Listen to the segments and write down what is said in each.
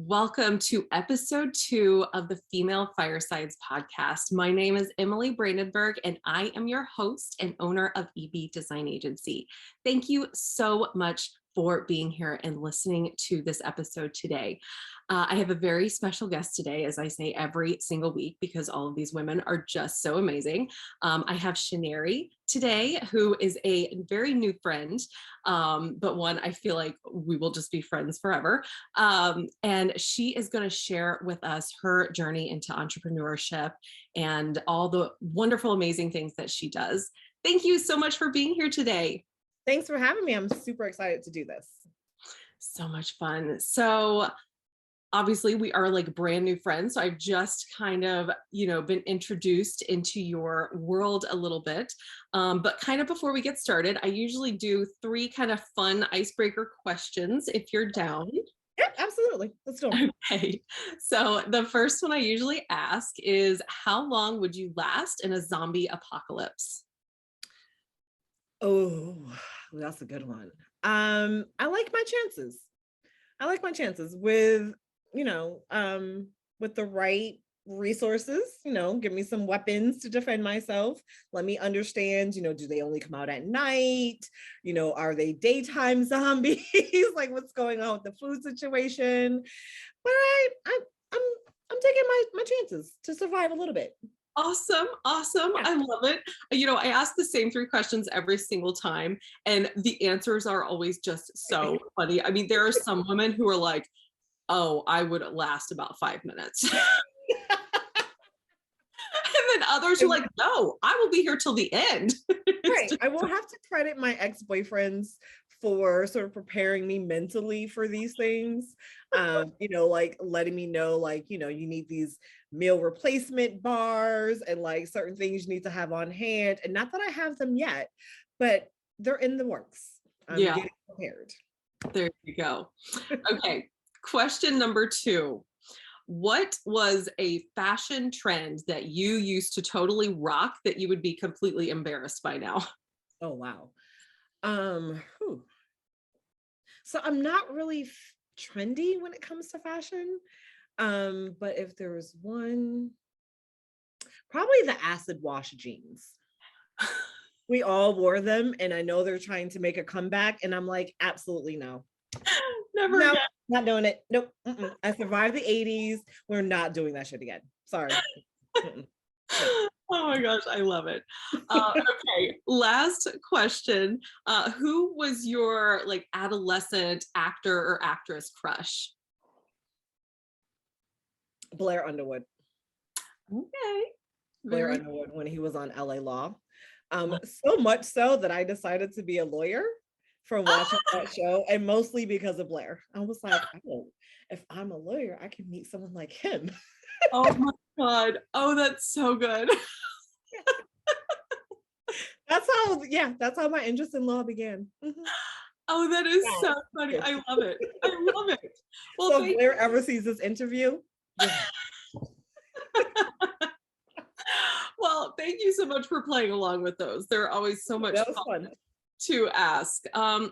Welcome to episode 2 of the Female Firesides podcast. My name is Emily Brandenburg, and I am your host and owner of EB Design Agency. Thank you so much for being here and listening to this episode today. I have a very special guest today, as I say every single week, because all of these women are just so amazing. I have Chinyere today, who is a very new friend, but one I feel like we will just be friends forever. And she is going to share with us her journey into entrepreneurship and all the wonderful, amazing things that she does. Thank you so much for being here today. Thanks for having me. I'm super excited to do this. So much fun. So obviously we are like brand new friends. So I've just kind of, been introduced into your world a little bit. But kind of before we get started, I usually do 3 kind of fun icebreaker questions if you're down. Yeah, absolutely. Let's do it. Okay. So the first one I usually ask is, how long would you last in a zombie apocalypse? Oh, that's a good one. I like my chances. With, with the right resources, give me some weapons to defend myself. Let me understand, do they only come out at night? Are they daytime zombies? Like what's going on with the food situation? But I'm taking my chances to survive a little bit. Awesome. Yeah. I love it. I ask the same 3 questions every single time, and the answers are always just so funny. I mean, there are some women who are like, oh, I would last about 5 minutes. And then others are like, no, I will be here till the end. Right. I will have to credit my ex-boyfriends for sort of preparing me mentally for these things. Like letting me know, like, you need these meal replacement bars and like certain things you need to have on hand. And not that I have them yet, but they're in the works. I'm getting prepared. There you go. Okay. Question number 2. What was a fashion trend that you used to totally rock that you would be completely embarrassed by now? Oh, wow. So I'm not really trendy when it comes to fashion. But if there was one, probably the acid wash jeans. We all wore them, and I know they're trying to make a comeback, and I'm like, absolutely no. Never again. Not doing it. Nope. I survived the 80s. We're not doing that shit again. Sorry. Oh my gosh, I love it. Okay, last question. Who was your like adolescent actor or actress crush? Blair Underwood. Okay. Blair Underwood when he was on LA Law. So much so that I decided to be a lawyer from watching that show, and mostly because of Blair. I was like, oh, if I'm a lawyer, I can meet someone like him. Oh my God. Oh, that's so good. That's how my interest in law began. Oh, that is so funny. I love it. Well, so if Blair ever sees this interview. Well, thank you so much for playing along with those. They're always so much fun to ask.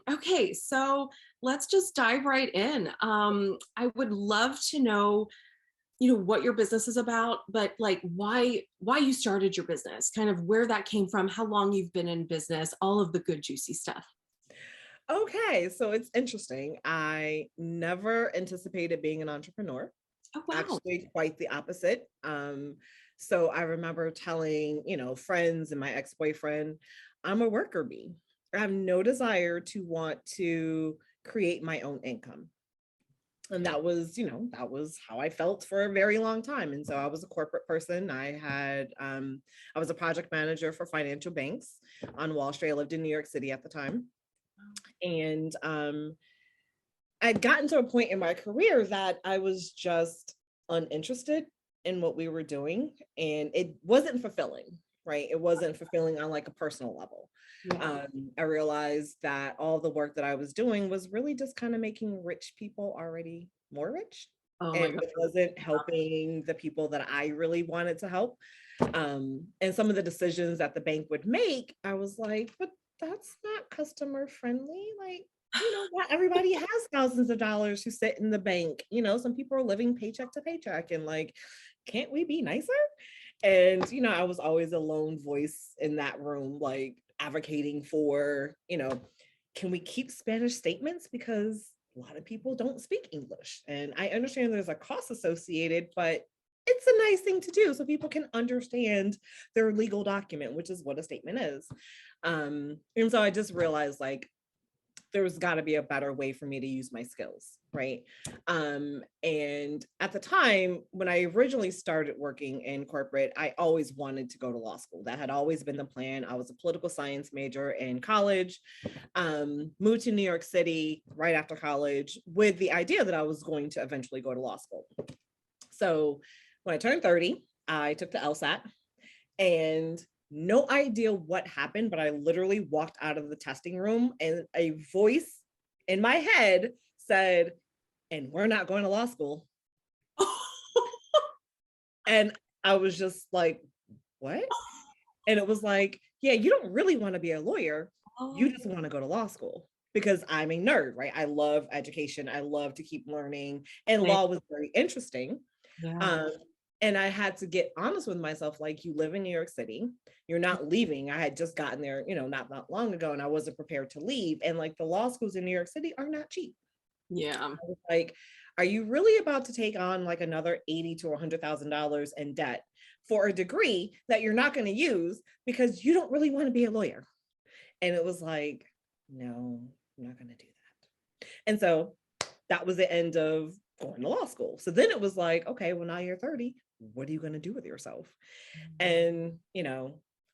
Okay, so let's just dive right in. I would love to know, what your business is about, but like why you started your business, kind of where that came from, how long you've been in business, all of the good, juicy stuff. Okay, so it's interesting. I never anticipated being an entrepreneur. Oh, wow. Actually, quite the opposite. So I remember telling, friends and my ex-boyfriend, I'm a worker bee. I have no desire to want to create my own income. And that was how I felt for a very long time. And so I was a corporate person. I was a project manager for financial banks on Wall Street. I lived in New York City at the time. And I'd gotten to a point in my career that I was just uninterested in what we were doing, and it wasn't fulfilling, right? It wasn't fulfilling on like a personal level. Yeah. I realized that all the work that I was doing was really just kind of making rich people already more rich. And it wasn't helping the people that I really wanted to help. And some of the decisions that the bank would make, I was like, but that's not customer friendly. Like, not everybody has thousands of dollars who sit in the bank. Some people are living paycheck to paycheck, and like, can't we be nicer? And, I was always a lone voice in that room, like advocating for, can we keep Spanish statements? Because a lot of people don't speak English. And I understand there's a cost associated, but it's a nice thing to do so people can understand their legal document, which is what a statement is. And so I just realized like, there's got to be a better way for me to use my skills, right? And at the time when I originally started working in corporate, I always wanted to go to law school. That had always been the plan. I was a political science major in college, moved to New York City right after college with the idea that I was going to eventually go to law school. So when I turned 30, I took the LSAT, and no idea what happened, but I literally walked out of the testing room and a voice in my head said, "And we're not going to law school." And I was just like, what? And it was like, yeah, you don't really want to be a lawyer. You just want to go to law school, because I'm a nerd, right? I love education. I love to keep learning. And law was very interesting. Yeah. And I had to get honest with myself, like, you live in New York City, you're not leaving. I had just gotten there, not long ago, and I wasn't prepared to leave. And like, the law schools in New York City are not cheap. Yeah. I was like, are you really about to take on like another $80,000 to $100,000 in debt for a degree that you're not going to use because you don't really want to be a lawyer? And it was like, no, I'm not going to do that. And so that was the end of going to law school. So then it was like, okay, well, now you're 30. What are you going to do with yourself? And,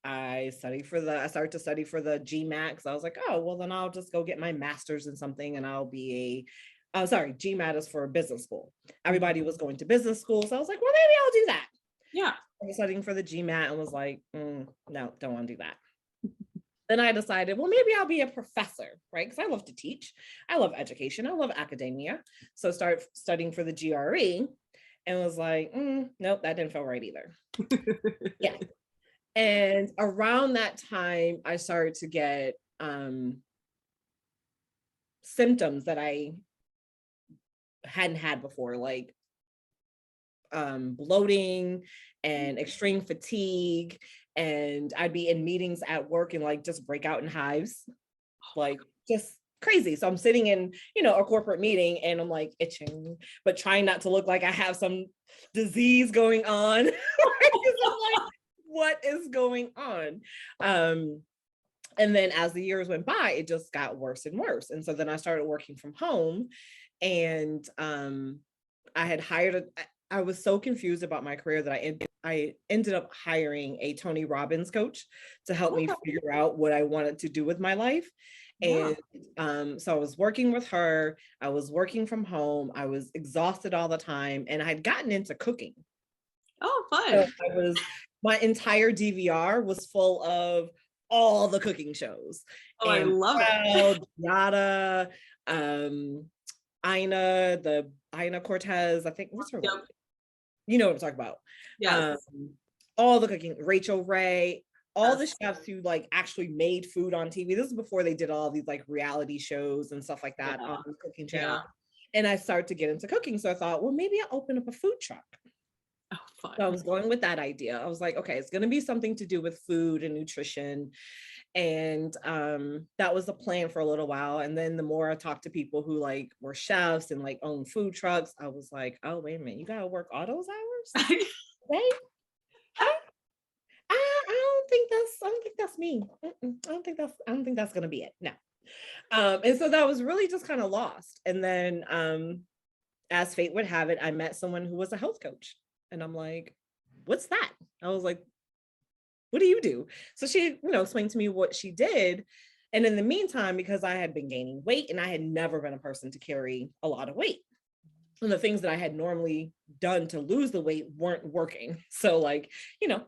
I started to study for the GMAT. So I was like, oh, well, then I'll just go get my master's in something, and I'll be GMAT is for business school. Everybody was going to business school. So I was like, well, maybe I'll do that. Yeah. I was studying for the GMAT and was like, no, don't want to do that. Then I decided, well, maybe I'll be a professor, right? Because I love to teach. I love education. I love academia. So started studying for the GRE and was like, nope, that didn't feel right either. Yeah. And around that time, I started to get symptoms that I hadn't had before, like bloating and extreme fatigue. And I'd be in meetings at work and like just break out in hives, like just crazy. So I'm sitting in, a corporate meeting and I'm like itching, but trying not to look like I have some disease going on. Right? I'm like, what is going on? And then as the years went by, it just got worse and worse. And so then I started working from home, and I was so confused about my career that I ended up hiring a Tony Robbins coach to help me figure out what I wanted to do with my life. And so I was working with her, I was working from home, I was exhausted all the time, and I had gotten into cooking. Oh, fun. So my entire DVR was full of all the cooking shows. Oh, and I love it. Yada, Ina Cortez, I think, what's her name? You know what I'm talking about. Yes. All the cooking, Rachel Ray, all the chefs who like actually made food on TV. This is before they did all these like reality shows and stuff like that on the cooking channel. And I started to get into cooking. So I thought, well, maybe I'll open up a food truck. Oh, fun. So I was going with that idea. I was like, okay, it's going to be something to do with food and nutrition. And that was the plan for a little while. And then the more I talked to people who like were chefs and like own food trucks, I was like, oh, wait a minute, you got to work all those hours? Right? I don't think that's me. I don't think that's going to be it. No. And so that was really just kind of lost. And then as fate would have it, I met someone who was a health coach. And I'm like, what's that? I was like, what do you do? So she, explained to me what she did. And in the meantime, because I had been gaining weight and I had never been a person to carry a lot of weight, and the things that I had normally done to lose the weight weren't working. So like,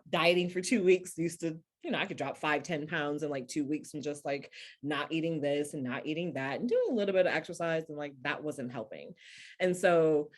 dieting for 2 weeks used to, I could drop 5-10 pounds in like 2 weeks and just like not eating this and not eating that and doing a little bit of exercise, and like that wasn't helping. And so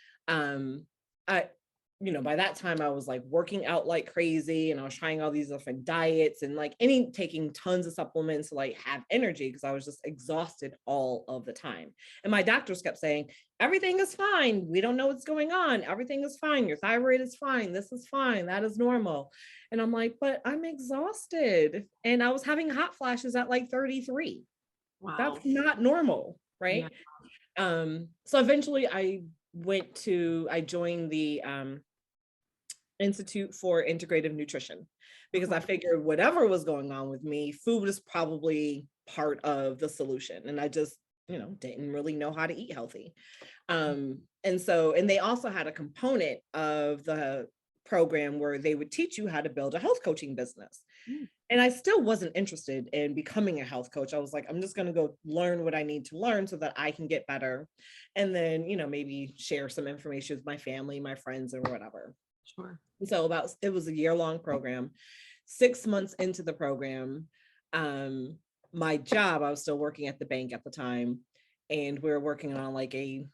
by that time I was like working out like crazy, and I was trying all these different diets and like taking tons of supplements to like have energy, because I was just exhausted all of the time. And my doctors kept saying, everything is fine. We don't know what's going on. Everything is fine. Your thyroid is fine. This is fine. That is normal. And I'm like, but I'm exhausted. And I was having hot flashes at like 33. Wow. That's not normal, right? Yeah. So eventually I joined the Institute for Integrative Nutrition, because I figured whatever was going on with me, food is probably part of the solution. And I just, didn't really know how to eat healthy. And they also had a component of the program where they would teach you how to build a health coaching business. And I still wasn't interested in becoming a health coach. I was like, I'm just going to go learn what I need to learn so that I can get better. And then, maybe share some information with my family, my friends, or whatever. Sure. So it was a year-long program. 6 months into the program, my job, I was still working at the bank at the time, and we were working on like a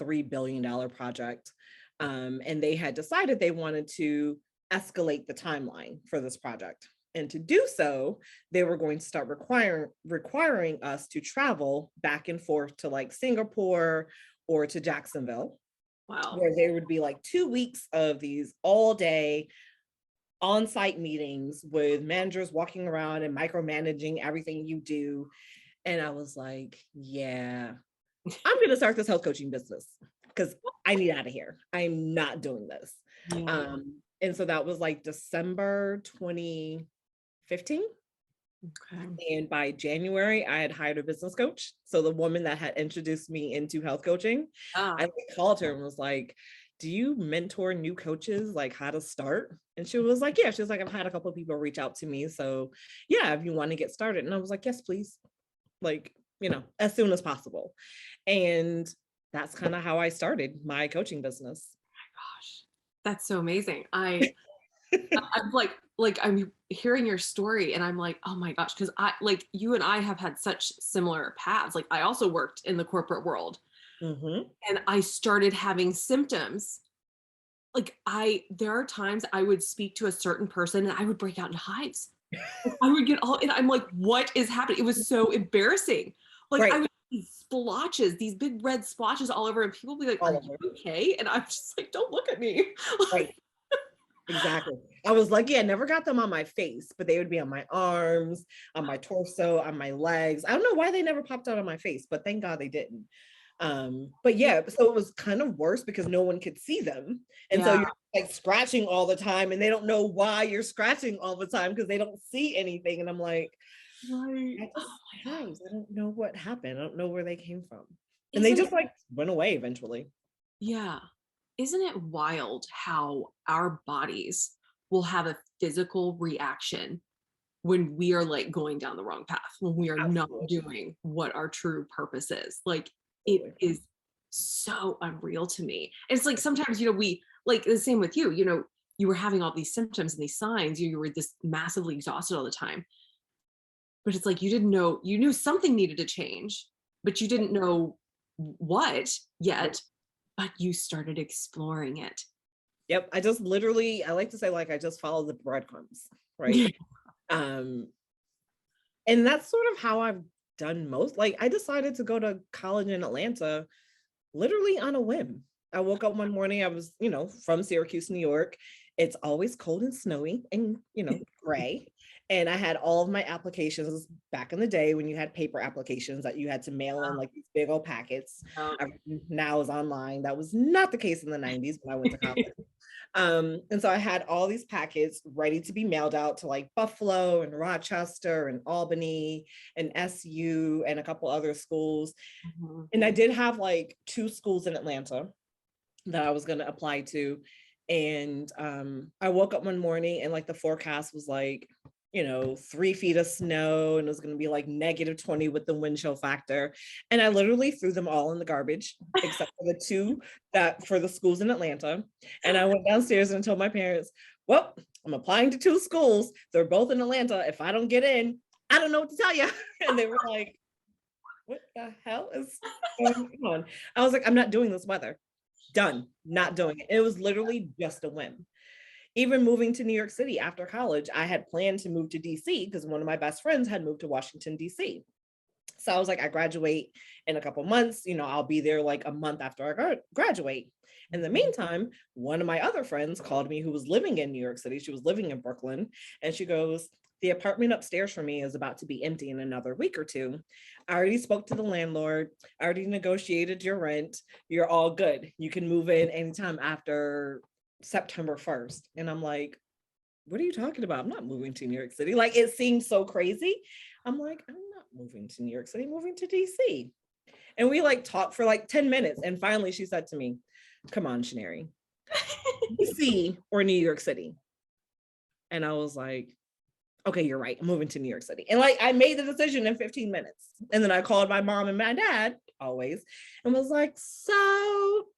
$3 billion project. And they had decided they wanted to escalate the timeline for this project. And to do so, they were going to start requiring us to travel back and forth to like Singapore or to Jacksonville. Wow. Where there would be like 2 weeks of these all day on-site meetings with managers walking around and micromanaging everything you do. And I was like, yeah, I'm going to start this health coaching business because I need out of here. I'm not doing this. Yeah. And so that was like December 2015. Okay. And by January, I had hired a business coach. So the woman that had introduced me into health coaching, I called her and was like, do you mentor new coaches, like how to start? And she was like, yeah. She was like, I've had a couple of people reach out to me. So yeah, if you want to get started. And I was like, yes, please. Like, as soon as possible. And that's kind of how I started my coaching business. Oh my gosh, that's so amazing. I'm like I'm hearing your story and I'm like, oh my gosh, because I like you and I have had such similar paths. Like I also worked in the corporate world, and I started having symptoms. Like there are times I would speak to a certain person and I would break out in hives. I would get all, and I'm like, what is happening? It was so embarrassing. Like Right. I would see splotches, these big red splotches all over, and people would be like, are you okay? And I'm just like, don't look at me. Right. Exactly. I was lucky I never got them on my face, but they would be on my arms, on my torso, on my legs. I don't know why they never popped out on my face, but thank God they didn't. But yeah, so it was kind of worse because no one could see them. And so you're like scratching all the time, and they don't know why you're scratching all the time because they don't see anything. And I'm like, Right. I don't know what happened. I don't know where they came from. And they just like went away eventually. Yeah. Isn't it wild how our bodies will have a physical reaction when we are like going down the wrong path, when we are not doing what our true purpose is? Like it is so unreal to me. And it's like sometimes, we like the same with you, you were having all these symptoms and these signs, you were this massively exhausted all the time. But it's like you didn't know, you knew something needed to change, but you didn't know what yet, but you started exploring it. Yep. I just literally, I like to say, like, I just follow the breadcrumbs, right? And that's sort of how I've done most. Like, I decided to go to college in Atlanta literally on a whim. I woke up one morning, I was, from Syracuse, New York. It's always cold and snowy and, gray. And I had all of my applications back in the day when you had paper applications that you had to mail in like these big old packets. Now is online. That was not the case in the 90s when I went to college. And so I had all these packets ready to be mailed out to like Buffalo and Rochester and Albany and SU and a couple other schools. And I did have like 2 schools in Atlanta that I was going to apply to. And I woke up one morning and like the forecast was like, 3 feet of snow, and it was going to be like -20 with the wind chill factor. And I literally threw them all in the garbage, except for the 2 that for the schools in Atlanta. And I went downstairs and told my parents, well, I'm applying to 2 schools. They're both in Atlanta. If I don't get in, I don't know what to tell you. And they were like, what the hell is going on? I was like, I'm not doing this weather. done, not doing it. It was literally just a whim. Even moving to New York City after college, I had planned to move to DC because one of my best friends had moved to Washington, DC. So I was like, I graduate in a couple months, I'll be there like a month after I graduate. In the meantime, one of my other friends called me who was living in New York City. She was living in Brooklyn. And she goes, the apartment upstairs from me is about to be empty in another week or two. I already spoke to the landlord. I already negotiated your rent. You're all good. You can move in anytime after September 1st. And I'm like, what are you talking about? I'm not moving to New York City. Like, it seems so crazy. I'm like, I'm not moving to New York City, I'm moving to DC. And we like talked for like 10 minutes. And finally she said to me, come on, Chinyere, DC or New York City? And I was like, okay, you're right. I'm moving to New York City. And like, I made the decision in 15 minutes. And then I called my mom and my dad always and was like, so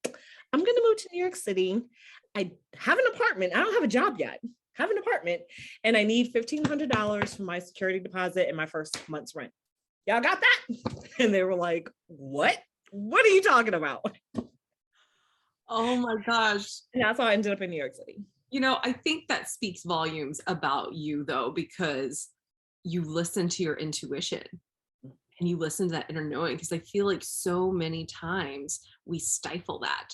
I'm going to move to New York City. I have an apartment. I don't have a job yet. Have an apartment. And I need $1,500 for my security deposit and my first month's rent. Y'all got that? And they were like, what? What are you talking about? Oh my gosh. And that's how I ended up in New York City. I think that speaks volumes about you though, because you listen to your intuition and you listen to that inner knowing, because I feel like so many times we stifle that.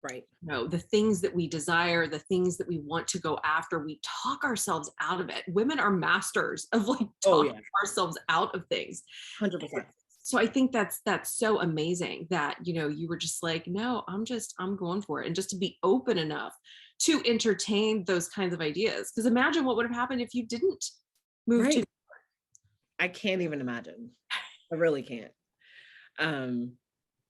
Right. The things that we desire, the things that we want to go after, we talk ourselves out of it. Women are masters of like talking ourselves out of things. 100%. So I think that's so amazing that, you were just like, no, I'm going for it. And just to be open enough to entertain those kinds of ideas. Because imagine what would have happened if you didn't move to. I can't even imagine. I really can't.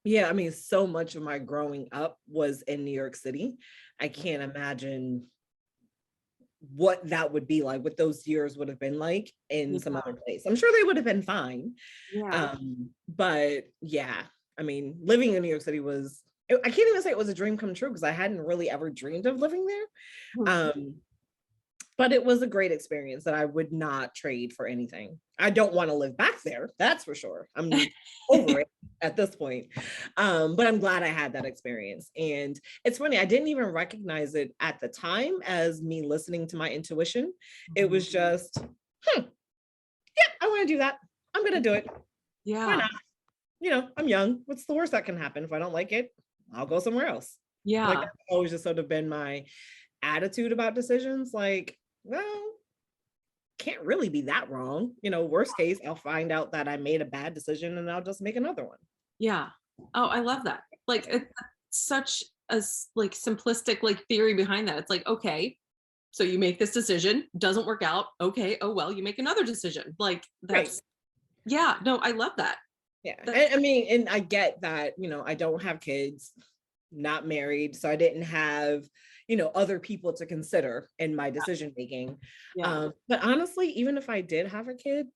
Yeah, I mean, so much of my growing up was in New York City. I can't imagine what that would be like, what those years would have been like in some other place. I'm sure they would have been fine. Yeah. But yeah, I mean, living in New York City I can't even say it was a dream come true because I hadn't really ever dreamed of living there. But it was a great experience that I would not trade for anything. I don't want to live back there. That's for sure. I'm over it at this point. But I'm glad I had that experience. And it's funny, I didn't even recognize it at the time as me listening to my intuition. It was just, yeah, I want to do that. I'm going to do it. Yeah. Why not? I'm young. What's the worst that can happen? If I don't like it, I'll go somewhere else. Yeah. Like, that's always just sort of been my attitude about decisions. Like, well, can't really be that wrong. Worst case, I'll find out that I made a bad decision and I'll just make another one. Yeah. Oh, I love that. Like, it's such a like simplistic like theory behind that. It's like, okay, so you make this decision, doesn't work out. Okay. Oh, well, you make another decision. Like that's, yeah, no, I love that. Yeah. I mean, and I get that, I don't have kids, not married. So I didn't have, other people to consider in my decision making. Yeah. But honestly, even if I did have a kid,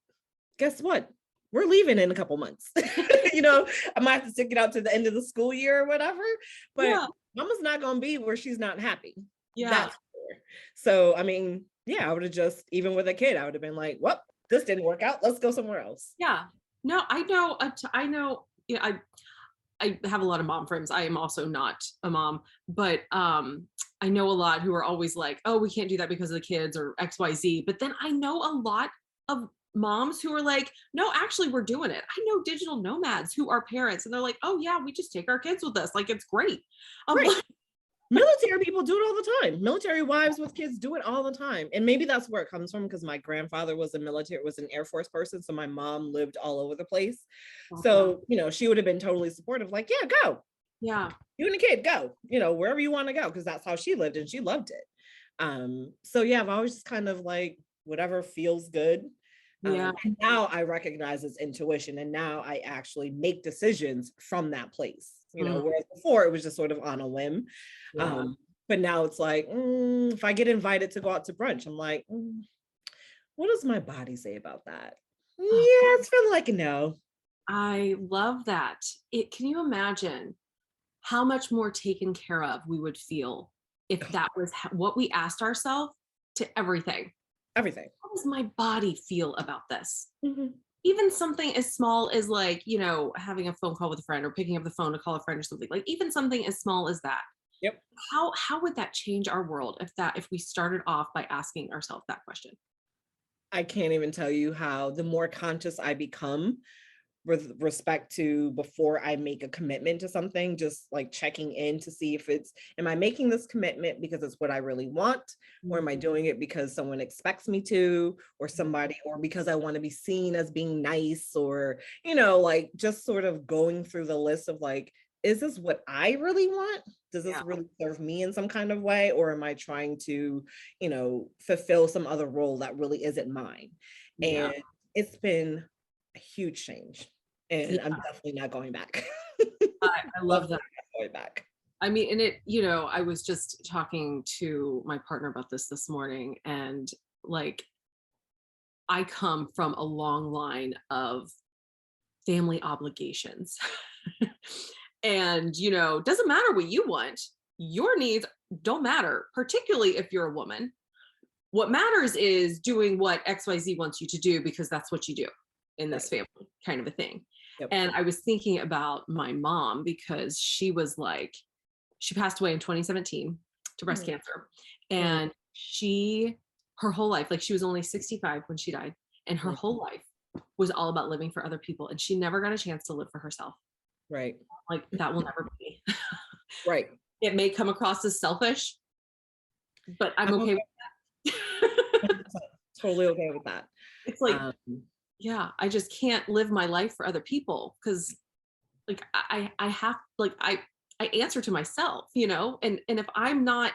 guess what? We're leaving in a couple months. I might have to stick it out to the end of the school year or whatever, but mama's not going to be where she's not happy. Yeah. That's fair. So, I mean, yeah, I would have just, even with a kid, I would have been like, well, this didn't work out. Let's go somewhere else. Yeah. No, I know, I have a lot of mom friends. I am also not a mom, but I know a lot who are always like, oh, we can't do that because of the kids or XYZ. But then I know a lot of moms who are like, no, actually, we're doing it. I know digital nomads who are parents and they're like, oh yeah, we just take our kids with us. Like, it's great. Right. Military people do it all the time. Military wives with kids do it all the time. And maybe that's where it comes from because my grandfather was an Air Force person. So my mom lived all over the place. Okay. So, she would have been totally supportive. Like, yeah, go. Yeah. You and the kid, go, wherever you want to go. Cause that's how she lived and she loved it. So yeah, I've always just kind of like, whatever feels good. And now I recognize it's intuition. And now I actually make decisions from that place. Whereas before it was just sort of on a whim. Yeah. But now it's like, if I get invited to go out to brunch, I'm like, what does my body say about that? Yeah, it's feeling like a no. I love that. Can you imagine how much more taken care of we would feel if that was what we asked ourselves to everything? Everything. How does my body feel about this? Mm-hmm. even something as small as like, you know, having a phone call with a friend or picking up the phone to call a friend or something, like even something as small as that. Yep. How would that change our world if we started off by asking ourselves that question? I can't even tell you how the more conscious I become with respect to before I make a commitment to something, just like checking in to see if am I making this commitment because it's what I really want? Or am I doing it because someone expects me to, or somebody, or because I want to be seen as being nice, or, like just sort of going through the list of like, is this what I really want? Does this Yeah. really serve me in some kind of way? Or am I trying to, fulfill some other role that really isn't mine? Yeah. And it's been a huge change. And I'm Yeah. definitely not going back. I love that. Going back. I mean, and it, you know, I was just talking to my partner about this morning, and like, I come from a long line of family obligations. And, you know, doesn't matter what you want, your needs don't matter, particularly if you're a woman. What matters is doing what XYZ wants you to do because that's what you do in this Right. family, kind of a thing. Yep. And I was thinking about my mom because she was like, she passed away in 2017 to breast cancer. Mm. And her whole life, like she was only 65 when she died, and her whole life was all about living for other people. And she never got a chance to live for herself. Right. Like that will never be me. Right. It may come across as selfish, but I'm okay with that. Totally okay with that. It's like, yeah, I just can't live my life for other people because like I have like I answer to myself, you know, and if I'm not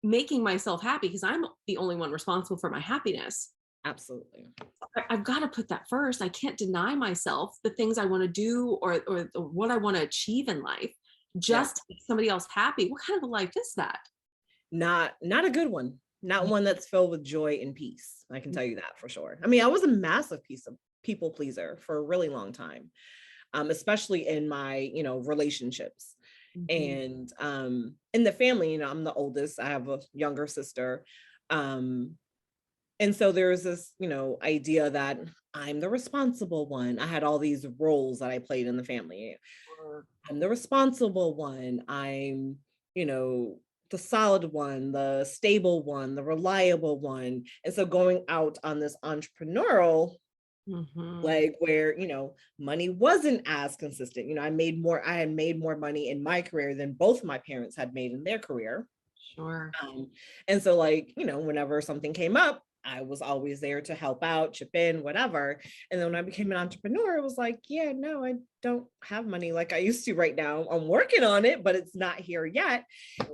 making myself happy because I'm the only one responsible for my happiness, Absolutely. I've got to put that first. I can't deny myself the things I want to do or what I want to achieve in life just to make somebody else happy. What kind of a life is that? Not a good one. Not one that's filled with joy and peace. I can tell you that for sure. I mean, I was a massive people pleaser for a really long time, especially in my, relationships. And in the family, I'm the oldest. I have a younger sister. And so there's this, idea that I'm the responsible one. I had all these roles that I played in the family. I'm the responsible one. I'm, the solid one, the stable one, the reliable one. And so going out on this entrepreneurial leg where, money wasn't as consistent. I had made more money in my career than both my parents had made in their career. Sure. And so like, whenever something came up, I was always there to help out, chip in, whatever. And then when I became an entrepreneur, it was like, yeah, no, I don't have money like I used to right now. I'm working on it, but it's not here yet.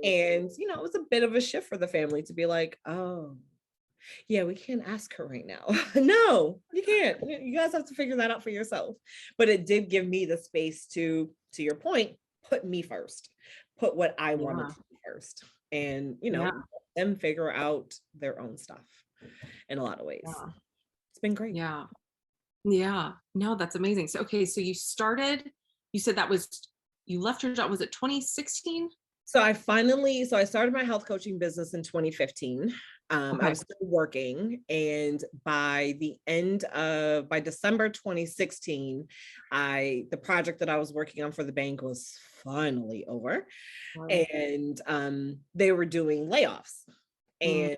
And, it was a bit of a shift for the family to be like, oh, yeah, we can't ask her right now. No, you can't. You guys have to figure that out for yourself. But it did give me the space to your point, put me first, put what I wanted to do first. And, them figure out their own stuff in a lot of ways. Yeah. It's been great. Yeah. Yeah. No, that's amazing. So, okay. So you said you left your job, was it 2016? So I started my health coaching business in 2015. I was still working, and by December 2016, the project that I was working on for the bank was finally over. And they were doing layoffs. And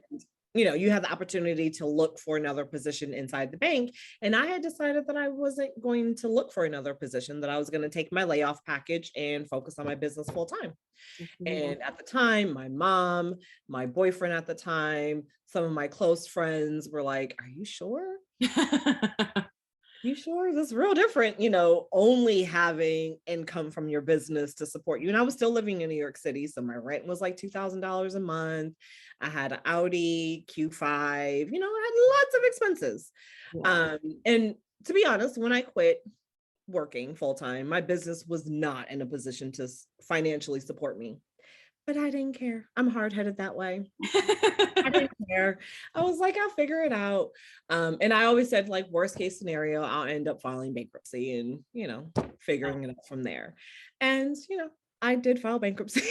you have the opportunity to look for another position inside the bank. And I had decided that I wasn't going to look for another position, that I was going to take my layoff package and focus on my business full time. And at the time, my mom, my boyfriend at the time, some of my close friends were like, are you sure? You sure? This is real different, only having income from your business to support you. And I was still living in New York City. So my rent was like $2,000 a month. I had an Audi Q5, I had lots of expenses. Yeah. And to be honest, when I quit working full time, my business was not in a position to financially support me. But I didn't care. I'm hard-headed that way. I didn't care. I was like, I'll figure it out. And I always said, like, worst case scenario, I'll end up filing bankruptcy and, figuring it out from there. And, I did file bankruptcy.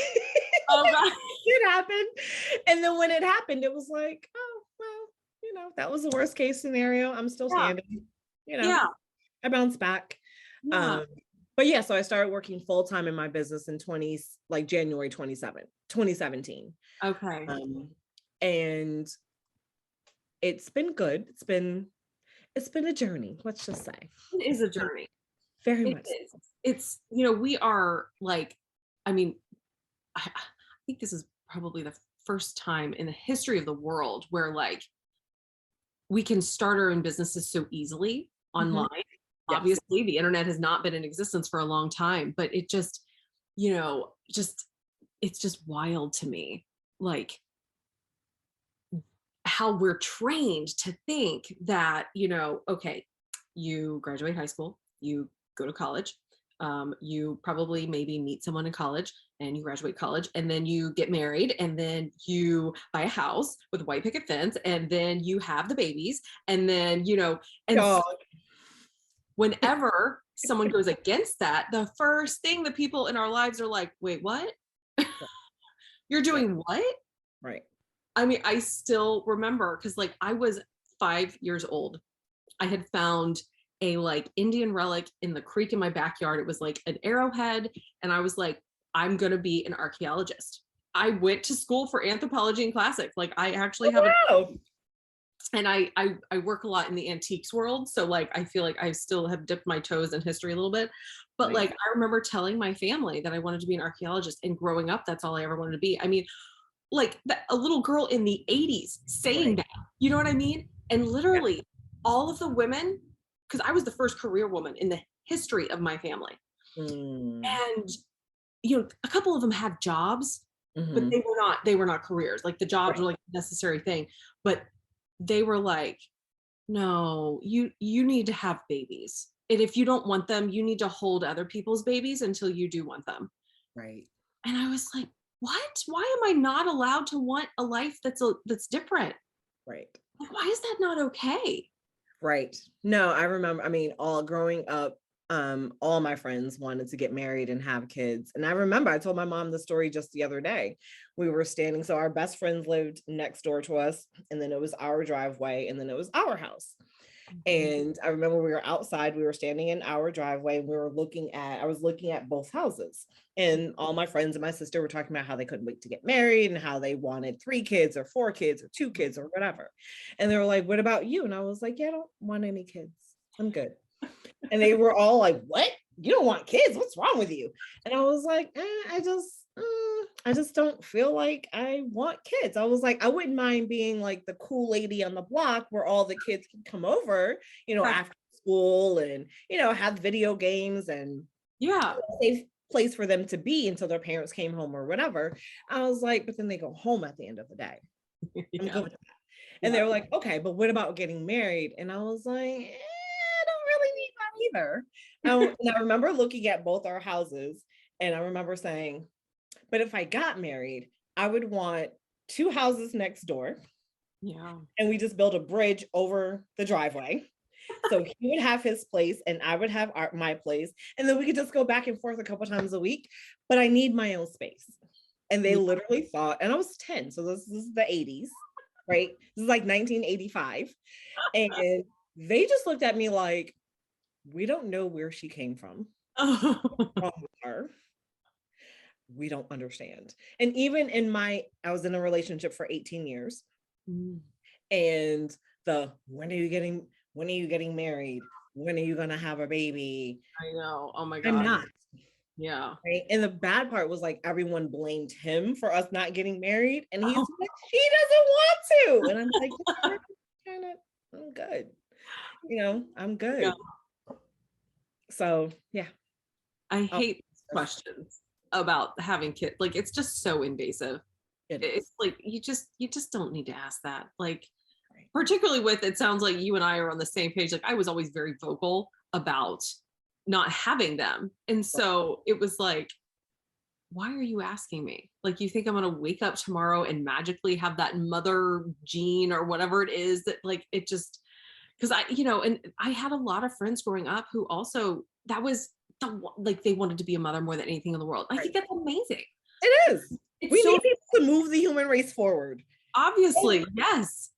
Oh, God. It happened. And then when it happened, it was like, oh, well, that was the worst case scenario. I'm still standing. Yeah. I bounced back. Yeah. Um, but yeah, so I started working full-time in my business in January 2017. Okay. And it's been good. It's been a journey, let's just say. It is a journey. Very It much. is. It's, we are like, I mean, I think this is probably the first time in the history of the world where like we can start our own businesses so easily Mhm. online. Yes. Obviously, the internet has not been in existence for a long time, but it just, just it's just wild to me, like how we're trained to think that, okay, you graduate high school, you go to college, you probably maybe meet someone in college and you graduate college and then you get married and then you buy a house with a white picket fence and then you have the babies and then, and Dog. whenever someone goes against that, the first thing the people in our lives are like, wait, what? You're Yeah. doing what? Right. I mean, I still remember because like I was 5 years old. I had found a like Indian relic in the creek in my backyard. It was like an arrowhead. And I was like, I'm going to be an archaeologist. I went to school for anthropology and classics. Like I actually have Wow. and I work a lot in the antiques world. So like I feel like I still have dipped my toes in history a little bit. But Nice. like I remember telling my family that I wanted to be an archaeologist, and growing up, that's all I ever wanted to be. I mean, like a little girl in the 80s saying Right. that, you know what I mean? And Yeah. literally all of the women, because I was the first career woman in the history of my family. Mm. And, a couple of them had jobs, but Mhm. they were not careers. Like the jobs Right. were like a necessary thing. But they were like, no, you need to have babies. And if you don't want them, you need to hold other people's babies until you do want them. Right. And I was like, what? Why am I not allowed to want a life that's different? Right. Like, why is that not okay? Right. No, I remember, I mean, all growing up, all my friends wanted to get married and have kids. And I remember I told my mom the story just the other day. We were standing, so our best friends lived next door to us, and then it was our driveway, and then it was our house. And I remember we were outside, we were standing in our driveway, and I was looking at both houses. And all my friends and my sister were talking about how they couldn't wait to get married and how they wanted 3 kids or 4 kids or 2 kids or whatever. And they were like, "What about you?" And I was like, "Yeah, I don't want any kids. I'm good." And they were all like, "What? You don't want kids? What's wrong with you?" And I was like, I just don't feel like I want kids. I was like, I wouldn't mind being like the cool lady on the block where all the kids can come over, Right. after school and, have video games and Yeah. a safe place for them to be until their parents came home or whatever. I was like, but then they go home at the end of the day. I'm Yeah. good with that. And they Yeah. were like, okay, but what about getting married? And I was like, I don't really need that either. And I remember looking at both our houses, and I remember saying, but if I got married, I would want 2 houses next door, Yeah. and we just build a bridge over the driveway. So he would have his place and I would have my place. And then we could just go back and forth a couple times a week. But I need my own space. And they Yeah. literally thought, and I was 10. So this is the 80s, right? This is like 1985. And they just looked at me like, we don't know where she came from. What's wrong with her? We don't understand. And even I was in a relationship for 18 years. Mm. And when are you getting married? When are you gonna have a baby? I know. Oh my I'm God. not. Yeah. Right. And the bad part was like everyone blamed him for us not getting married. And he's Oh, like, he doesn't want to. And I'm like, kind of, I'm good. I'm yeah. good. So yeah. I Oh, hate questions about having kids. Like it's just so invasive. it It's is. like you just don't need to ask that. Like Right. particularly with, it sounds like you and I are on the same page. Like I was always very vocal about not having them. And so it was like, why are you asking me? Like, you think I'm going to wake up tomorrow and magically have that mother gene or whatever it is that like, it just, because and I had a lot of friends growing up who also, that was like, they wanted to be a mother more than anything in the world. I Right. think that's amazing. It is. We It's need so, people to move the human race forward. obviously, yes.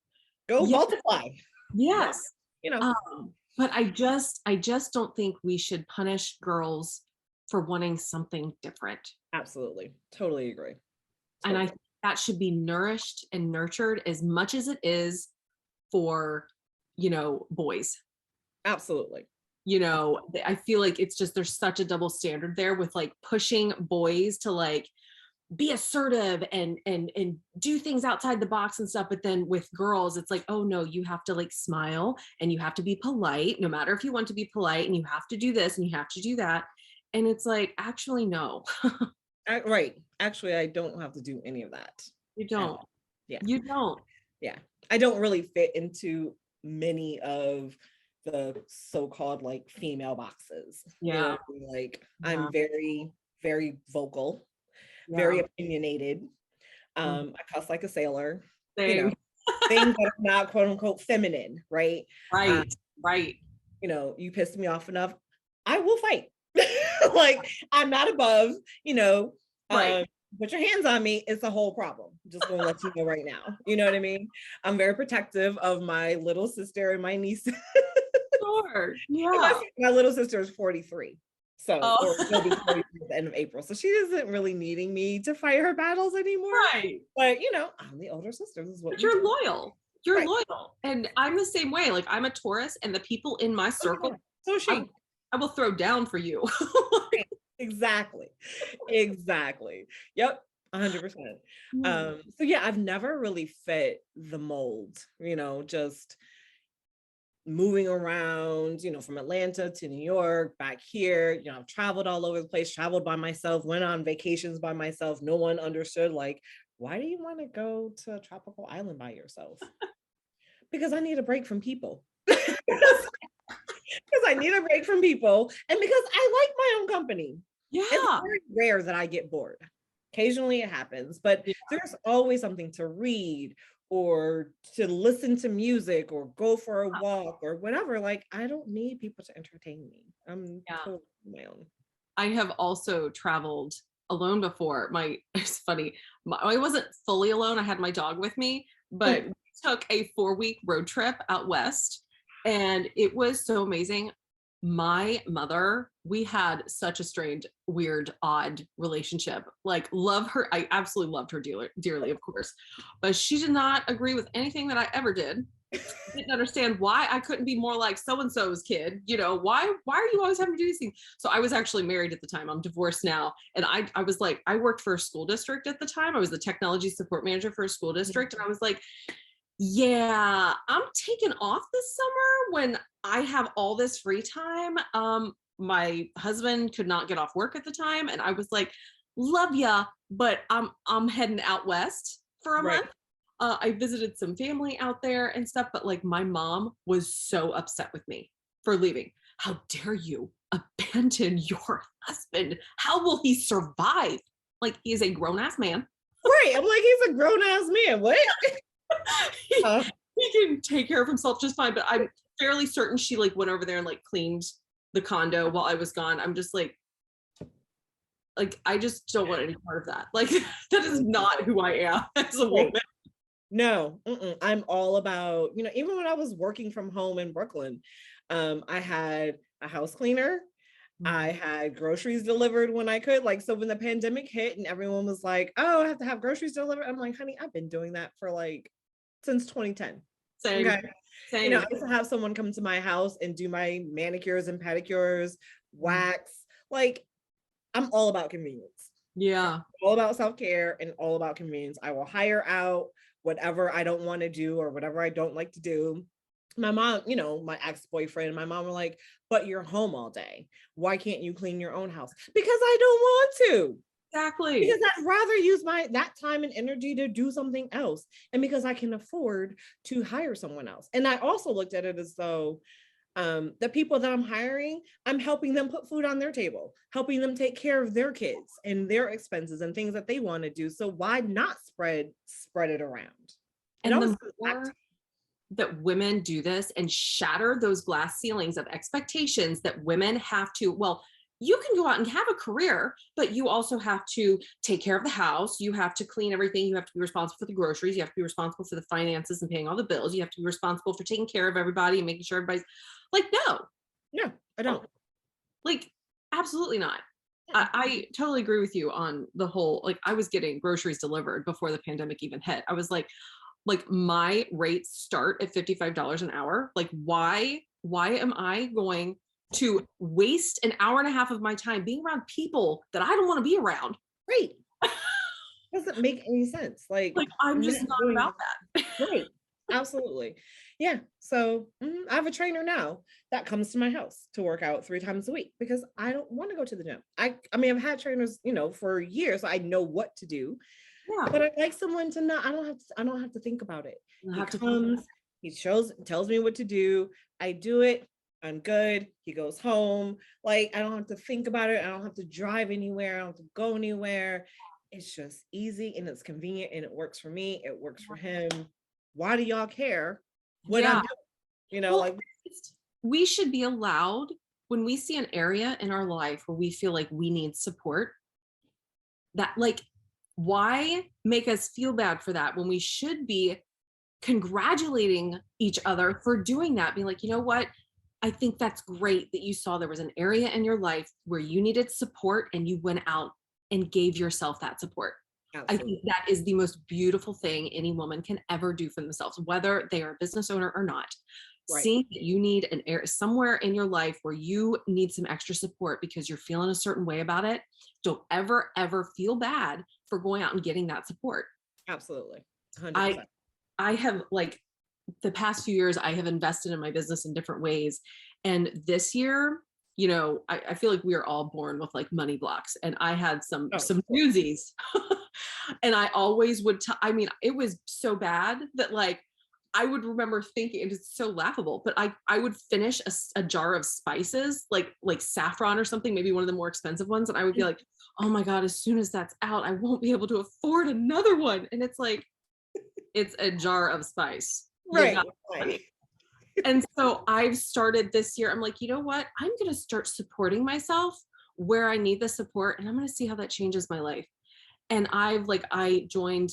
Go Yeah, multiply. But yes. you know, Um, But I just don't think we should punish girls for wanting something different. Absolutely. Totally agree. And I Totally. think that should be nourished and nurtured as much as it is for, boys. Absolutely. I feel like it's just, there's such a double standard there with like pushing boys to like be assertive and do things outside the box and stuff. But then with girls, it's like, oh no, you have to like smile and you have to be polite, no matter if you want to be polite, and you have to do this and you have to do that. And it's like, actually, no, Right. Actually, I don't have to do any of that you at don't. all. Yeah. You don't. Yeah. I don't really fit into many of the so-called like female boxes. Yeah. Like Yeah. I'm very, very vocal, very Yeah. opinionated. Mhm. I cuss like a sailor, Same. things that are not quote unquote feminine, right? Um, Right. Right. you piss me off enough, I will fight. Like I'm not above, Right. um, put your hands on me, it's a whole problem. Just gonna let you know right now. You know what I mean? I'm very protective of my little sister and my niece. And Sure. my, Yeah. my little sister is 43. So, or will be Oh, 43 at the end of April. So she isn't really needing me to fight her battles anymore. right. But I'm the older sister. This is what But we you're do. loyal. You're Right. loyal. And I'm the same way. Like I'm a Taurus, and the people in my Oh, yeah. circle, So is I, she. I will throw down for you. Right. Exactly. Exactly. Yep. 100%. Hmm. So yeah, I've never really fit the mold, just moving around, from Atlanta to New York, back here, I've traveled all over the place, traveled by myself, went on vacations by myself. No one understood, like, why do you want to go to a tropical island by yourself? Because I need a break from people. Because I need a break from people and because I like my own company. It's Yeah. very rare that I get bored. Occasionally it happens, but Yeah. there's always something to read or to listen to music or go for a walk or whatever. Like, I don't need people to entertain me. I'm Yeah. totally my own. I have also traveled alone before. It's funny. I wasn't fully alone. I had my dog with me, but we took a 4-week road trip out west, and it was so amazing. My mother, we had such a strange, weird, odd relationship. Like, love her. I absolutely loved her dearly, of course, but she did not agree with anything that I ever did. Didn't understand why I couldn't be more like so and so's kid. Why are you always having to do these things? So I was actually married at the time. I'm divorced now, and I was like, I worked for a school district at the time. I was the technology support manager for a school district, and I was like, yeah, I'm taking off this summer when I have all this free time. My husband could not get off work at the time, and I was like, love ya, but I'm heading out west for a Right. month. I visited some family out there and stuff, but like my mom was so upset with me for leaving. How dare you abandon your husband? How will he survive? Like, he is a grown ass man. Right. I'm like, he's a grown ass man. What? he, Uh, he can take care of himself just fine. But I'm fairly certain she like went over there and like cleaned the condo while I was gone. I'm just like I just don't want any part of that. Like that is not who I am as a right. woman. No, I'm all about, even when I was working from home in Brooklyn, I had a house cleaner. I had groceries delivered when I could. Like, so when the pandemic hit and everyone was like, oh, I have to have groceries delivered. I'm like, honey, I've been doing that for like since 2010. Same, Okay. I same. used to have someone come to my house and do my manicures and pedicures, Mm. wax. Like, I'm all about convenience. Yeah. All about self-care and all about convenience. I will hire out whatever I don't want to do or whatever I don't like to do. My mom, my ex-boyfriend, my mom were like, but you're home all day. Why can't you clean your own house? Because I don't want to. Exactly. Because I'd rather use that time and energy to do something else. And because I can afford to hire someone else. And I also looked at it as though the people that I'm hiring, I'm helping them put food on their table, helping them take care of their kids and their expenses and things that they want to do. So why not spread it around? It And always the comes back to more that women do this and shatter those glass ceilings of expectations that women have to, well, you can go out and have a career, but you also have to take care of the house. You have to clean everything. You have to be responsible for the groceries. You have to be responsible for the finances and paying all the bills. You have to be responsible for taking care of everybody and making sure everybody's like, no, No, I don't. like, absolutely not. Mm-mm. I totally agree with you on the whole, like I was getting groceries delivered before the pandemic even hit. I was like my rates start at $55 an hour. Like why am I going to waste an hour and a half of my time being around people that I don't want to be around? Right. Doesn't make any sense. Like, Like I'm just not doing about that. right. Absolutely. Yeah. So I have a trainer now that comes to my house to work out 3 times a week because I don't want to go to the gym. I mean, I've had trainers, for years. So I know what to do, Yeah. but I like someone to not, I don't have to think about it. I He have to comes, he tells me what to do. I do it. I'm good. He goes home. Like, I don't have to think about it. I don't have to drive anywhere. I don't have to go anywhere. It's just easy and it's convenient and it works for me. It works for him. Why do y'all care what I'm yeah. doing? Well, Like, we should be allowed when we see an area in our life where we feel like we need support, that like why make us feel bad for that when we should be congratulating each other for doing that? Be like, you know what? I think that's great that you saw there was an area in your life where you needed support and you went out and gave yourself that support. I think absolutely. that is the most beautiful thing any woman can ever do for themselves, whether they are a business owner or not. Right. Seeing that you need an area somewhere in your life where you need some extra support because you're feeling a certain way about it, don't ever, ever feel bad for going out and getting that support. Absolutely. I 100%. I have like the past few years, I have invested in my business in different ways. And this year, I feel like we are all born with like money blocks. And I had some Oh, some of course. doozies. And I always would I mean, it was so bad that like I would remember thinking, and it's so laughable, but I would finish a jar of spices, like saffron or something, maybe one of the more expensive ones, and I would be like, oh my God, as soon as that's out, I won't be able to afford another one. And it's like, it's a jar of spice. You Right. got Right. and so I've started this year. I'm like, you know what? I'm going to start supporting myself where I need the support, and I'm going to see how that changes my life. And I joined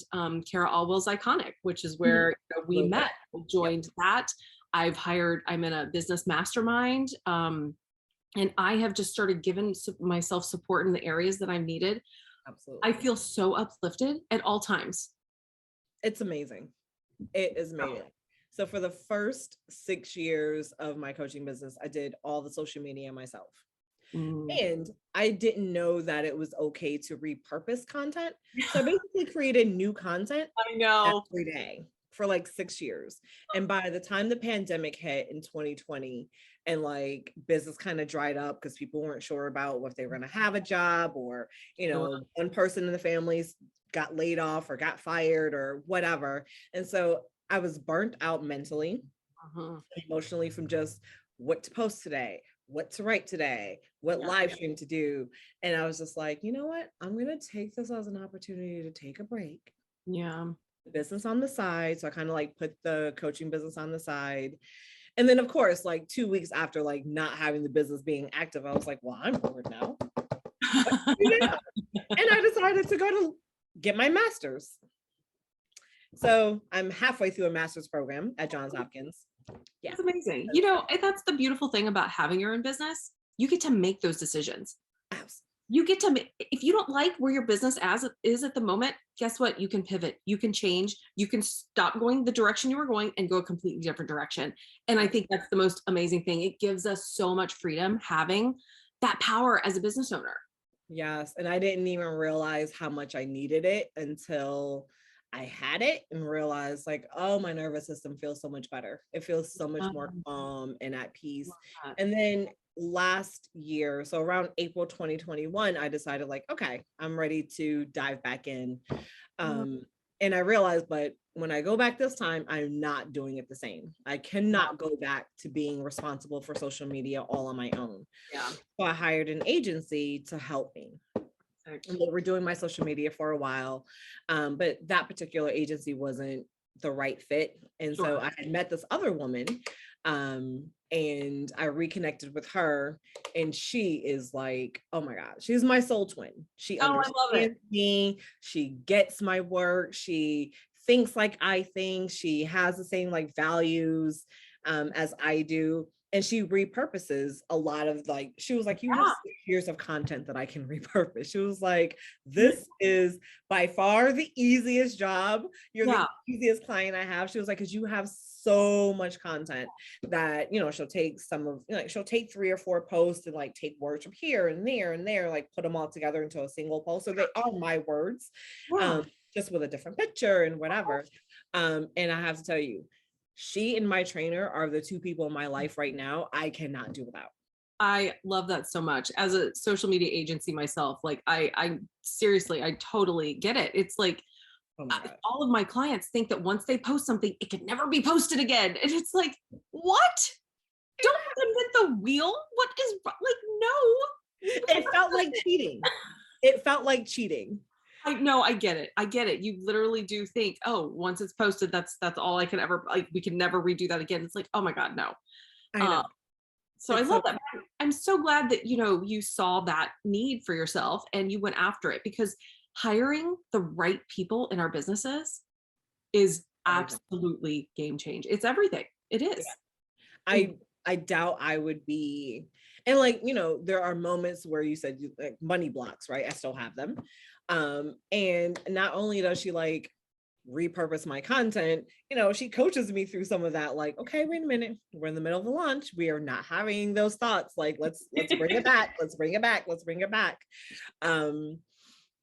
Kara Alwell's Iconic, which is Mhm. where we Love met. it. I Yep. joined that. I'm in a business mastermind. And I have just started giving myself support in the areas that I've needed. I Absolutely. feel so uplifted at all times. It's amazing. It is amazing. So for the first 6 years of my coaching business, I did all the social media myself. Mm. And I didn't know that it was okay to repurpose content. So I basically created new content I know. every day for like 6 years. And by the time the pandemic hit in 2020 and like business kind of dried up because people weren't sure about if they were going to have a job or, one person in the families got laid off or got fired or whatever. And so I was burnt out mentally, Uh-huh. emotionally from just what to post today, what to write today, what Yeah. live stream to do. And I was just like, you know what? I'm going to take this as an opportunity to take a break. Yeah. Business on the side. So I kind of like put the coaching business on the side. And then of course, like 2 weeks after like not having the business being active, I was like, well, I'm bored now. What do we do now? And I decided to go to get my master's. So I'm halfway through a master's program at Johns Hopkins. Yeah. That's amazing. That's the beautiful thing about having your own business. You get to make those decisions. Absolutely. You get to if you don't like where your business as it is at the moment, guess what? You can pivot, you can change, you can stop going the direction you were going and go a completely different direction. And I think that's the most amazing thing. It gives us so much freedom having that power as a business owner. Yes. And I didn't even realize how much I needed it until I had it and realized like, oh, my nervous system feels so much better. It feels so much more calm and at peace. And then last year, so around April 2021, I decided like, okay, I'm ready to dive back in. And I realized, but when I go back this time, I'm not doing it the same. I cannot go back to being responsible for social media all on my own. Yeah. So I hired an agency to help me. And they were doing my social media for a while. But that particular agency wasn't the right fit. And so Sure. I had met this other woman, and I reconnected with her, and she is like, oh my God, she's my soul twin. She Oh, I love it. understands me. She gets my work. She thinks like I think. She has the same like values as I do. And she repurposes a lot of like, she was like, you have Yeah. 6 years of content that I can repurpose. She was like, this is by far the easiest job. You're Yeah. the easiest client I have. She was like, because you have so much content that, you know, she'll take some of, you know, like she'll take 3 or 4 posts and like take words from here and there and there, like put them all together into a single post. So they are my words, Yeah. just with a different picture and whatever. And I have to tell you, she and my trainer are the 2 people in my life right now I cannot do without. I love that so much. As a social media agency myself, like I seriously, I totally get it. It's like Oh my God. all of my clients think that once they post something, it can never be posted again. And it's like, what? Don't invent the wheel. What is like, no. It felt like cheating. It felt like cheating. I know, I get it. I get it. You literally do think, oh, once it's posted, that's all I can ever, like, we can never redo that again. It's like, oh my God, no. I know. So I It's love so that. I'm so glad that, you know, you saw that need for yourself and you went after it, because hiring the right people in our businesses is everything. absolutely game change. It's everything. It is. Yeah. I doubt I would be, and like, you know, there are moments where you said like money blocks, right? I still have them. And not only does she like repurpose my content, you know, she coaches me through some of that, like, okay, wait a minute, we're in the middle of a launch, we are not having those thoughts, like let's bring it back, let's bring it back, let's bring it back. And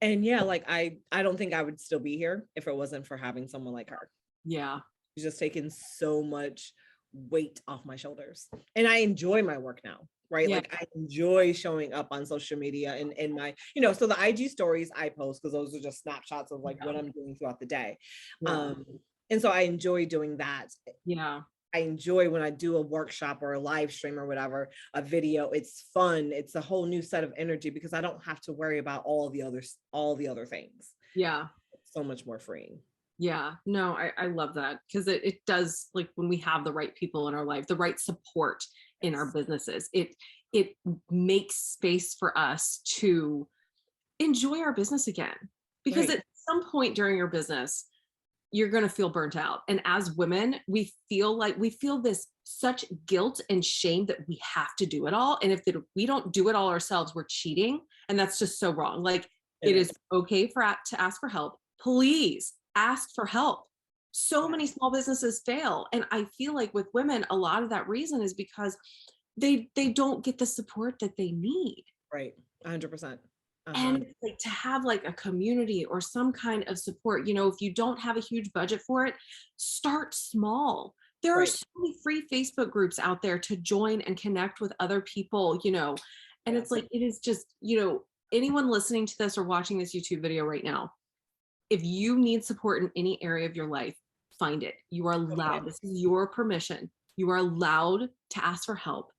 yeah, like I don't think I would still be here if it wasn't for having someone like her. Yeah. She's just taken so much weight off my shoulders, and I enjoy my work now, right? Yeah. Like I enjoy showing up on social media and in my, you know, so the IG stories I post, because those are just snapshots of like what I'm doing throughout the day. Yeah. And so I enjoy doing that. Yeah. I enjoy when I do a workshop or a live stream or whatever, a video. It's fun. It's a whole new set of energy because I don't have to worry about all the other things. Yeah. It's so much more freeing. Yeah, no, I love that, because it does, like, when we have the right people in our life, the right support in our businesses, it makes space for us to enjoy our business again. Because Right. at some point during your business, you're going to feel burnt out. And as women, we feel this such guilt and shame that we have to do it all. And if we don't do it all ourselves, we're cheating. And that's just so wrong. Like, it is okay to ask for help. Please ask for help. So many small businesses fail. And I feel like with women, a lot of that reason is because they don't get the support that they need. Right. 100%. And like to have like a community or some kind of support, you know, if you don't have a huge budget for it, start small. There are so many free Facebook groups out there to join and connect with other people, you know, and it's like, it is just, you know, anyone listening to this or watching this YouTube video right now, if you need support in any area of your life, find it. You are allowed. This is your permission. You are allowed to ask for help.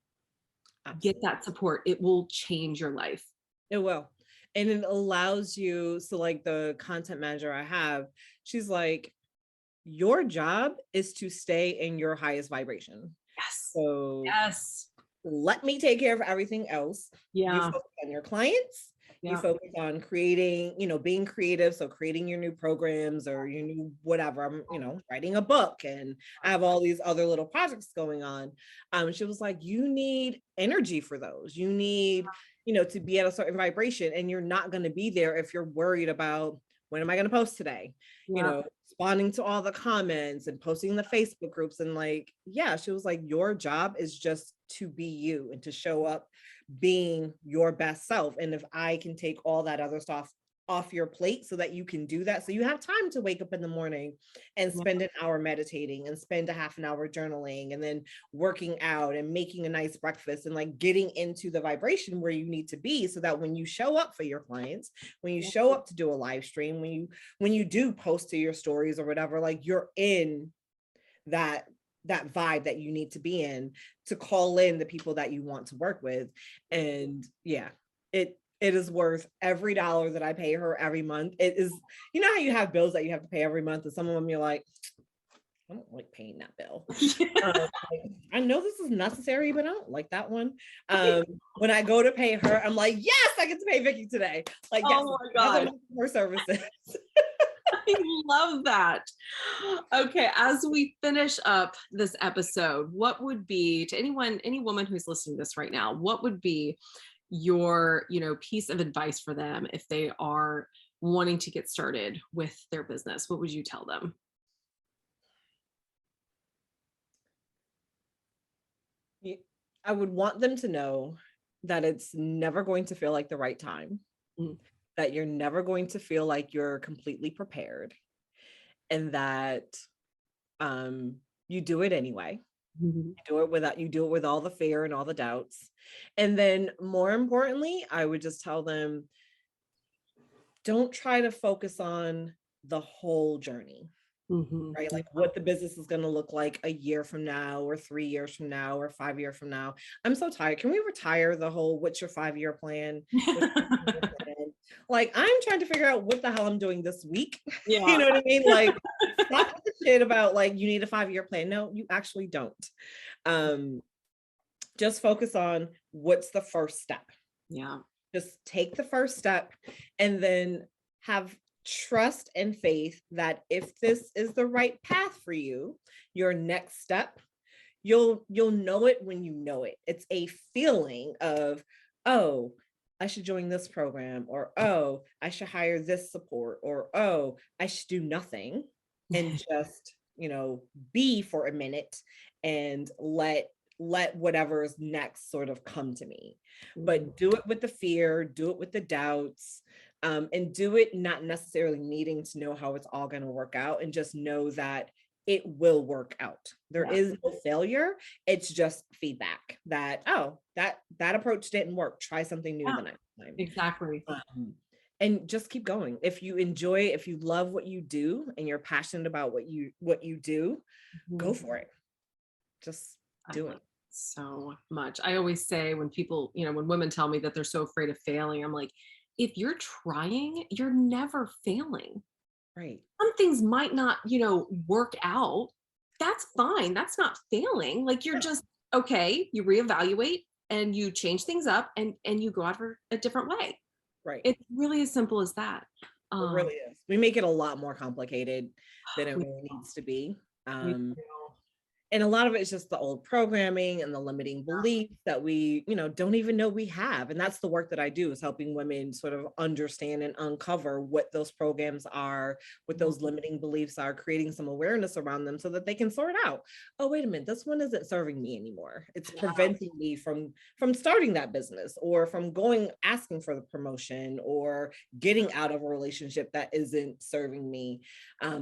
Get that support. It will change your life. It will. And it allows you, so like the content manager I have, she's like, your job is to stay in your highest vibration. Yes. So yes. Let me take care of everything else. Yeah. You focus on your clients. You focus on creating, you know, being creative. So creating your new programs or your new whatever. I'm, you know, writing a book and I have all these other little projects going on. She was like, you need energy for those. You need, you know, to be at a certain vibration, and you're not going to be there if you're worried about, when am I going to post today? You know, responding to all the comments and posting the Facebook groups. And like, yeah, she was like, your job is just to be you and to show up being your best self. And if I can take all that other stuff off your plate so that you can do that, so you have time to wake up in the morning and spend an hour meditating and spend a half an hour journaling and then working out and making a nice breakfast and like getting into the vibration where you need to be, so that when you show up for your clients, when you show up to do a live stream, when you do post to your stories or whatever, like you're in that vibe that you need to be in to call in the people that you want to work with. And yeah, it is worth every dollar that I pay her every month. It is, you know how you have bills that you have to pay every month, and some of them you're like, I don't like paying that bill. Yeah. I know this is necessary, but I don't like that one. When I go to pay her, I'm like, yes, I get to pay Vicky today. Like, yes, Oh my God. her services. I love that. Okay, as we finish up this episode, what would be, to any woman who's listening to this right now, what would be your, piece of advice for them if they are wanting to get started with their business? What would you tell them? I would want them to know that it's never going to feel like the right time, that you're never going to feel like you're completely prepared, and that you do it anyway. You do it with all the fear and all the doubts. And then more importantly, I would just tell them, don't try to focus on the whole journey. Right? Like what the business is going to look like a year from now, or 3 years from now, or 5 years from now. I'm so tired. Can we retire the whole, what's your 5-year plan? Like, I'm trying to figure out what the hell I'm doing this week. Yeah. You know what I mean? Like, stop with the shit about like, you need a 5-year plan. No, you actually don't. Just focus on what's the first step. Yeah. Just take the first step, and then have trust and faith that if this is the right path for you, your next step, you'll know it when you know it. It's a feeling of, oh, I should join this program, or oh, I should hire this support, or oh, I should do nothing and just, be for a minute and let whatever is next sort of come to me. But do it with the fear, do it with the doubts, and do it not necessarily needing to know how it's all going to work out, and just know that it will work out. There is no failure. It's just feedback that, oh, that approach didn't work. Try something new the next time. Exactly. And just keep going. If you enjoy, if you love what you do and you're passionate about what you do, go for it. Just do it. So much. I always say when people, when women tell me that they're so afraid of failing, I'm like, if you're trying, you're never failing. Right. Some things might not, work out. That's fine. That's not failing. Like, you're just, okay, you reevaluate and you change things up, and you go out for a different way. Right. It's really as simple as that. It really is. We make it a lot more complicated than it really needs to be. And a lot of it is just the old programming and the limiting beliefs that we, don't even know we have. And that's the work that I do, is helping women sort of understand and uncover what those programs are, what those limiting beliefs are, creating some awareness around them so that they can sort out, oh, wait a minute, this one isn't serving me anymore. It's preventing me from starting that business, or from asking for the promotion, or getting out of a relationship that isn't serving me.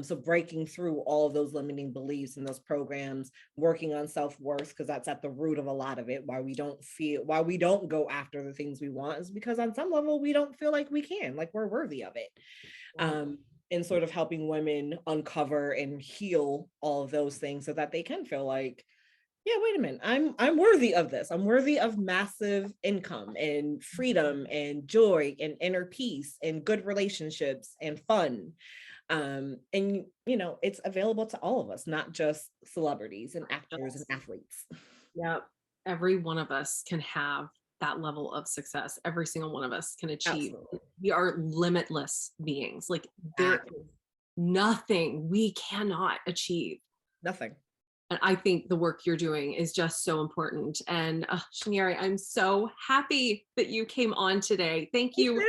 So breaking through all of those limiting beliefs and those programs, working on self-worth, because that's at the root of a lot of it. Why we don't go after the things we want is because on some level we don't feel like we can, like we're worthy of it. And sort of helping women uncover and heal all of those things so that they can feel like, yeah, wait a minute, I'm worthy of this. I'm worthy of massive income and freedom and joy and inner peace and good relationships and fun. And it's available to all of us, not just celebrities and actors and athletes. Yeah, every one of us can have that level of success. Every single one of us can achieve. Absolutely. We are limitless beings. Like, there is nothing we cannot achieve. Nothing. And I think the work you're doing is just so important. And Chinyere, I'm so happy that you came on today. Thank you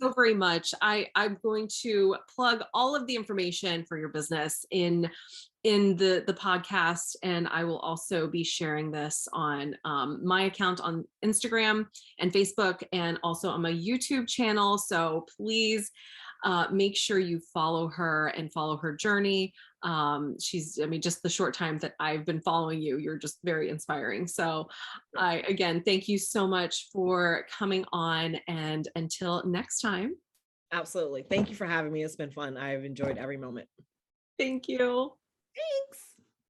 so very much. I'm going to plug all of the information for your business in the podcast, and I will also be sharing this on my account on Instagram and Facebook, and also on my YouTube channel. So please make sure you follow her and follow her journey. Just the short time that I've been following you, you're just very inspiring. So again, thank you so much for coming on, and until next time. Absolutely. Thank you for having me. It's been fun. I've enjoyed every moment. Thank you. Thanks.